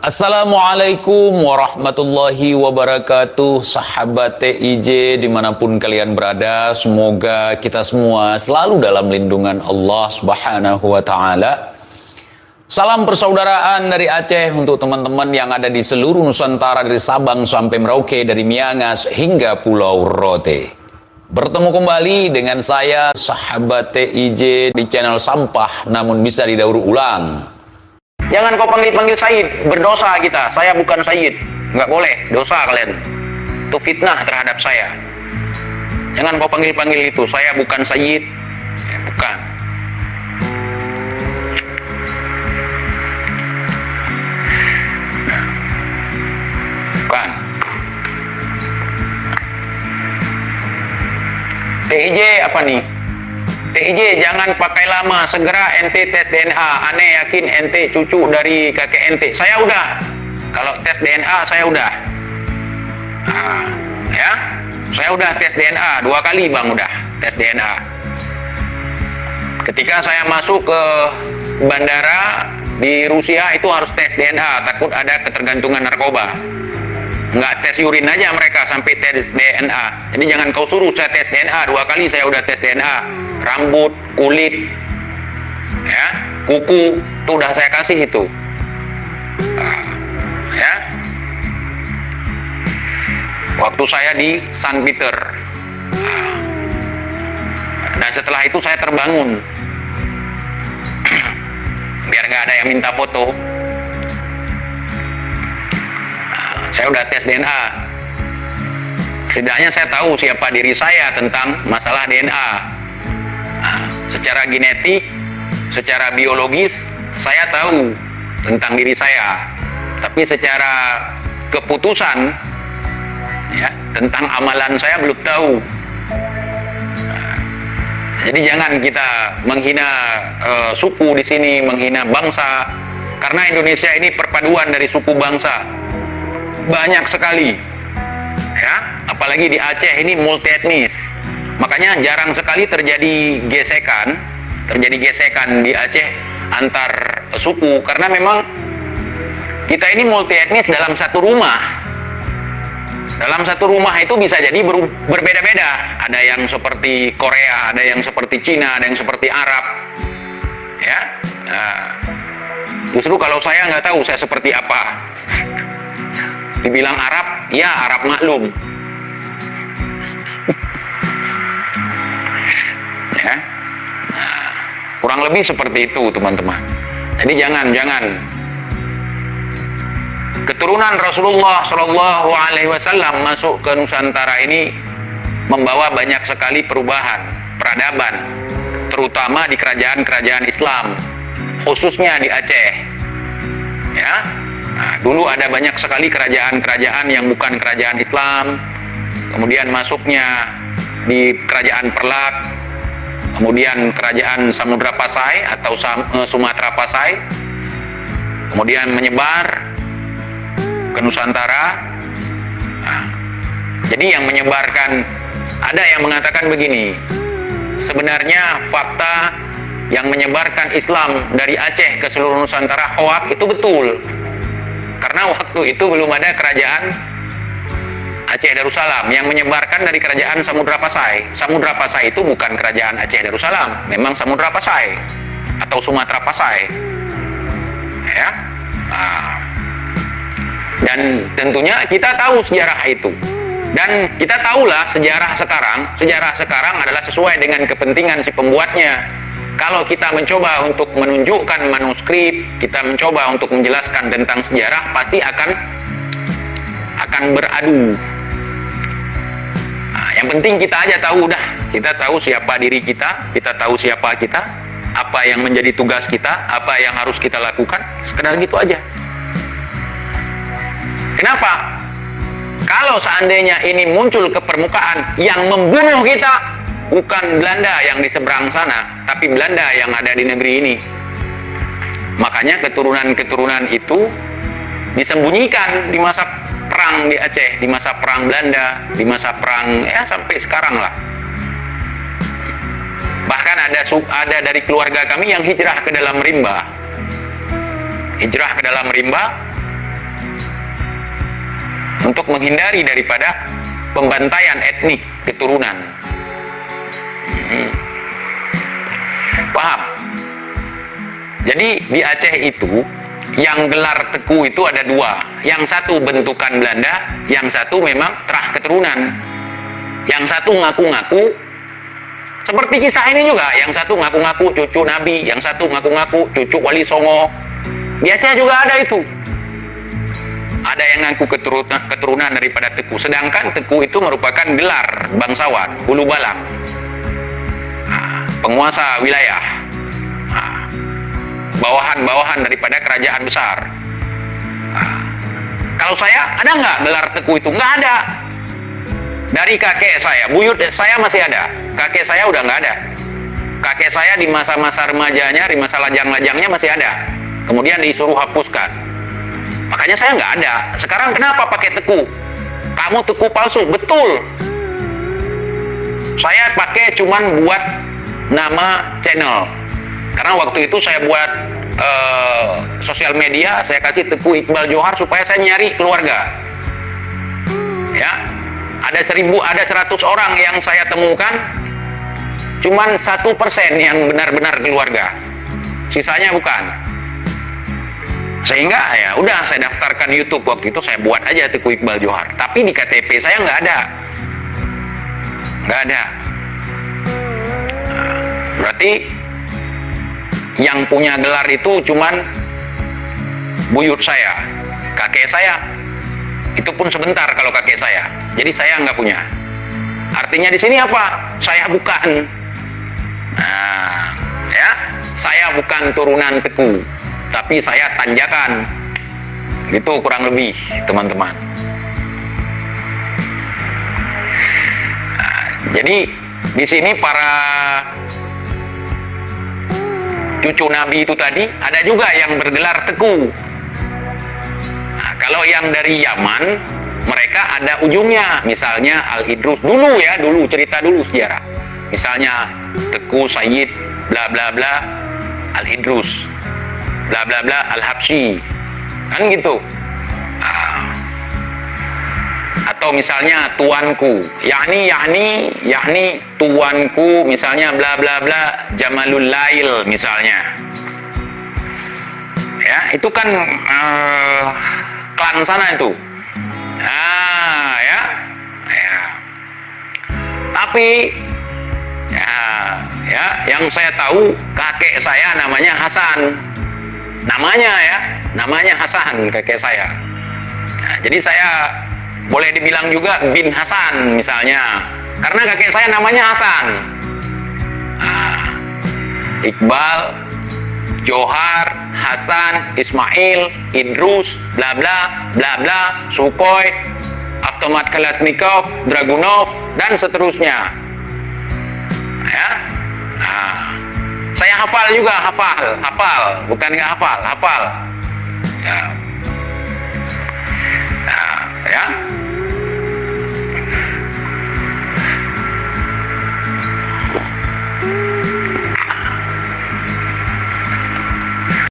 Assalamualaikum warahmatullahi wabarakatuh, sahabat TIJ dimanapun kalian berada. Semoga kita semua selalu dalam lindungan Allah Subhanahu wa Ta'ala. Salam persaudaraan dari Aceh untuk teman-teman yang ada di seluruh Nusantara, dari Sabang sampai Merauke, dari Miangas hingga Pulau Rote. Bertemu kembali dengan saya, sahabat TIJ, di channel Sampah Namun Bisa Didaur Ulang. Jangan kau panggil-panggil Said, berdosa kita. Saya bukan Said, nggak boleh, dosa kalian. Itu fitnah terhadap saya. Jangan kau panggil-panggil itu, saya bukan Said, ya, bukan. Bukan. TIJ apa nih? TIJ jangan pakai lama, segera ente tes DNA. Aneh yakin ente cucu dari kakek ente. Saya udah. Kalau tes DNA saya udah. Nah, ya, saya udah tes DNA 2 kali bang, udah tes DNA. Ketika saya masuk ke bandara di Rusia itu harus tes DNA, takut ada ketergantungan narkoba. Nggak tes urin aja mereka, sampai tes DNA. Jadi jangan kau suruh saya tes DNA 2 kali, saya udah tes DNA. Rambut, kulit, ya, kuku, itu udah saya kasih itu. Ya. Waktu saya di San Peter. Dan setelah itu saya terbangun. Biar nggak ada yang minta foto. Saya udah tes DNA. Setidaknya saya tahu siapa diri saya tentang masalah DNA. Secara genetik, secara biologis, saya tahu tentang diri saya. Tapi secara keputusan, ya, tentang amalan saya belum tahu. Jadi jangan kita menghina suku di sini, menghina bangsa. Karena Indonesia ini perpaduan dari suku bangsa. Banyak sekali, ya, apalagi di Aceh ini multi etnis. Makanya jarang sekali terjadi gesekan di Aceh antar suku, karena memang kita ini multi etnis dalam satu rumah. Dalam satu rumah itu bisa jadi berbeda-beda. Ada yang seperti Korea, ada yang seperti Cina, ada yang seperti Arab, ya. Nah, justru kalau saya nggak tahu saya seperti apa. Dibilang Arab, ya Arab maklum. Ya. Nah, kurang lebih seperti itu teman-teman. Jadi jangan keturunan Rasulullah Shallallahu Alaihi Wasallam masuk ke Nusantara ini membawa banyak sekali perubahan peradaban, terutama di kerajaan-kerajaan Islam, khususnya di Aceh. Ya, nah, dulu ada banyak sekali kerajaan-kerajaan yang bukan kerajaan Islam, kemudian masuknya di kerajaan Perlak, kemudian kerajaan Samudra Pasai atau Sumatera Pasai, kemudian menyebar ke Nusantara. Nah, jadi yang menyebarkan, ada yang mengatakan begini, sebenarnya fakta yang menyebarkan Islam dari Aceh ke seluruh Nusantara hoak itu betul, karena waktu itu belum ada kerajaan Aceh Darussalam. Yang menyebarkan dari kerajaan Samudra Pasai. Samudra Pasai itu bukan kerajaan Aceh Darussalam, memang Samudra Pasai atau Sumatera Pasai, ya. Nah, dan tentunya kita tahu sejarah itu, dan kita tahulah sejarah sekarang adalah sesuai dengan kepentingan si pembuatnya. Kalau kita mencoba untuk menunjukkan manuskrip, kita mencoba untuk menjelaskan tentang sejarah, pasti akan beradu. Nah, yang penting kita aja tahu, kita tahu siapa diri kita tahu siapa kita, apa yang menjadi tugas kita, apa yang harus kita lakukan, sekedar gitu aja. Kenapa? Kalau seandainya ini muncul ke permukaan, yang membunuh kita bukan Belanda yang di seberang sana, tapi Belanda yang ada di negeri ini. Makanya keturunan-keturunan itu disembunyikan di masa perang di Aceh, di masa perang Belanda, di masa perang, ya sampai sekarang lah. Bahkan ada dari keluarga kami yang hijrah ke dalam rimba. untuk menghindari daripada pembantaian etnik keturunan. Paham? Jadi di Aceh itu yang gelar teku itu ada dua. Yang satu bentukan Belanda, yang satu memang terah keturunan. Yang satu ngaku-ngaku seperti kisah ini juga. Yang satu ngaku-ngaku cucu Nabi, yang satu ngaku-ngaku cucu Wali Songo. Di Aceh juga ada itu. Ada yang ngaku keturunan daripada teku. Sedangkan teku itu merupakan gelar bangsawan, hulu balang, penguasa wilayah, bawahan-bawahan daripada kerajaan besar. Kalau saya, ada nggak gelar teku itu? Nggak ada. Dari kakek saya, buyut saya masih ada. Kakek saya udah nggak ada. Kakek saya di masa-masa remajanya, di masa lajang-lajangnya masih ada. Kemudian disuruh hapuskan. Makanya saya nggak ada. Sekarang kenapa pakai teku? Kamu teku palsu? Betul. Saya pakai cuman buat nama channel. Karena waktu itu saya buat sosial media, saya kasih Teku Iqbal Johar supaya saya nyari keluarga. Ya, ada 100 orang yang saya temukan, cuman 1% yang benar-benar keluarga, sisanya bukan. Sehingga ya udah saya daftarkan YouTube waktu itu, saya buat aja Teku Iqbal Johar. Tapi di KTP saya nggak ada. Berarti yang punya gelar itu cuman buyut saya, kakek saya. Itu pun sebentar kalau kakek saya. Jadi saya nggak punya. Artinya di sini apa? Saya bukan. Nah, ya, saya bukan turunan Teku, tapi saya tanjakan. Gitu kurang lebih, teman-teman. Nah, jadi di sini para cucu Nabi itu tadi ada juga yang bergelar Teku. Nah, kalau yang dari Yaman, mereka ada ujungnya, misalnya Al-Idrus dulu ya, cerita dulu sejarah. Misalnya Teku Sayyid bla bla bla Al-Idrus, bla bla bla Al-Habsyi, kan gitu. Nah, atau misalnya tuanku, yakni tuanku, misalnya bla bla bla Jamalul Lail misalnya. Ya, itu kan klan sana itu. Nah, ya. Tapi ya, yang saya tahu kakek saya namanya Hasan. Namanya Hasan kakek saya. Nah, jadi saya boleh dibilang juga bin Hasan misalnya, karena kakek saya namanya Hasan. Nah, Iqbal, Johar, Hasan, Ismail, Idrus, bla bla bla bla, Sukhoi, Avtomat Kalashnikov, Dragunov, dan seterusnya. Ya, nah, saya hafal juga, hafal, bukan nggak hafal. Ya,